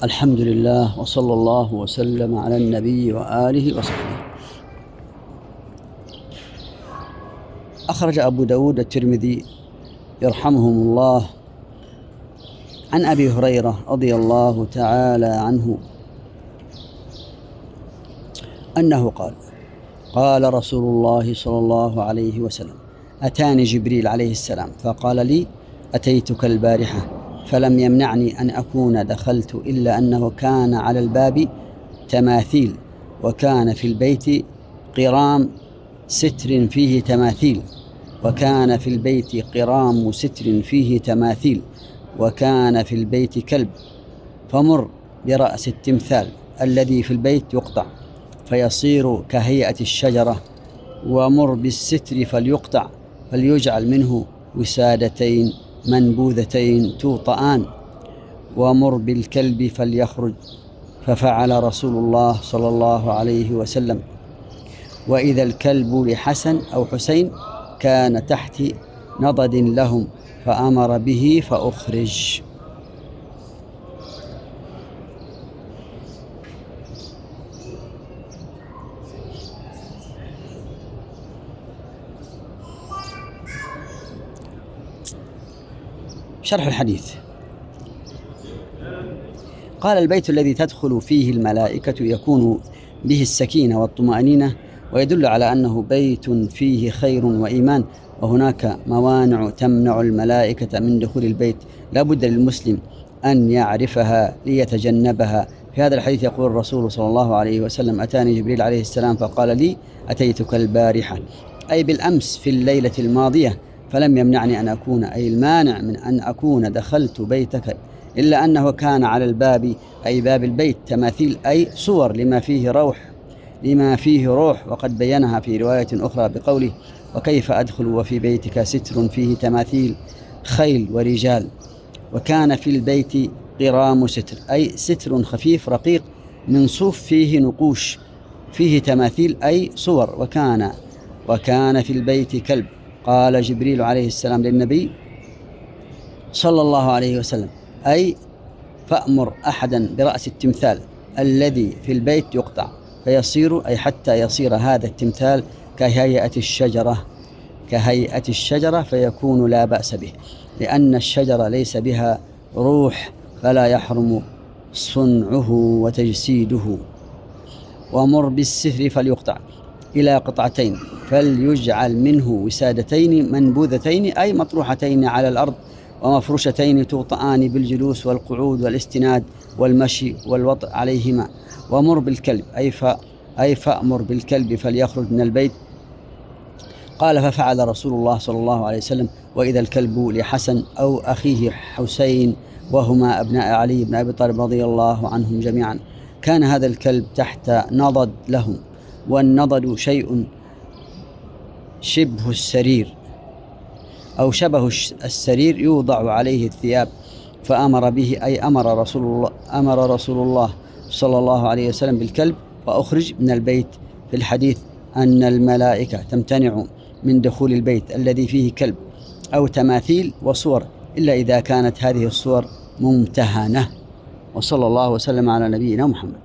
الحمد لله وصلى الله وسلم على النبي وآله وصحبه. أخرج أبو داود الترمذي يرحمهم الله عن أبي هريرة رضي الله تعالى عنه أنه قال رسول الله صلى الله عليه وسلم: أتاني جبريل عليه السلام فقال لي: أتيتك البارحة فلم يمنعني أن أكون دخلت إلا أنه كان على الباب تماثيل، وكان في البيت قرام ستر فيه تماثيل، وكان في البيت قرام ستر فيه تماثيل، وكان في البيت كلب، فمر برأس التمثال الذي في البيت يقطع فيصير كهيئة الشجرة، ومر بالستر فليقطع فليجعل منه وسادتين منبوذتين توطآن، ومر بالكلب فليخرج. ففعل رسول الله صلى الله عليه وسلم. وإذا الكلب لحسن أو حسين كان تحت نضد لهم فأمر به فأخرج. شرح الحديث. قال: البيت الذي تدخل فيه الملائكة يكون به السكينة والطمأنينة، ويدل على أنه بيت فيه خير وإيمان، وهناك موانع تمنع الملائكة من دخول البيت لا بد للمسلم أن يعرفها ليتجنبها. في هذا الحديث يقول الرسول صلى الله عليه وسلم: أتاني جبريل عليه السلام فقال لي: أتيتك البارحة، أي بالأمس في الليلة الماضية، فلم يمنعني أن أكون، أي المانع من أن أكون دخلت بيتك، إلا أنه كان على الباب، أي باب البيت، تماثيل، أي صور لما فيه روح، وقد بينها في رواية أخرى بقوله: وكيف أدخل وفي بيتك ستر فيه تماثيل خيل ورجال. وكان في البيت قرام ستر، أي ستر خفيف رقيق من صوف فيه نقوش فيه تماثيل، أي صور. وكان في البيت كلب. قال جبريل عليه السلام للنبي صلى الله عليه وسلم: أي فأمر أحدا برأس التمثال الذي في البيت يقطع فيصير، أي حتى يصير هذا التمثال كهيئة الشجرة فيكون لا بأس به، لأن الشجرة ليس بها روح فلا يحرم صنعه وتجسيده. ومر بالستر فليقطع إلى قطعتين فليجعل منه وسادتين منبوذتين، أي مطروحتين على الأرض، ومفروشتين توطآن بالجلوس والقعود والاستناد والمشي والوطء عليهما. ومر بالكلب، أي فأمر بالكلب فليخرج من البيت. قال: ففعل رسول الله صلى الله عليه وسلم. وإذا الكلب لحسن أو أخيه حسين، وهما أبناء علي بن أبي طالب رضي الله عنهم جميعا، كان هذا الكلب تحت نضد لهم، والنضد شيء شبه السرير يوضع عليه الثياب، فأمر به، أي أمر رسول الله صلى الله عليه وسلم بالكلب وأخرج من البيت. في الحديث أن الملائكة تمتنع من دخول البيت الذي فيه كلب أو تماثيل وصور، إلا إذا كانت هذه الصور ممتهنة. وصلى الله وسلم على نبينا محمد.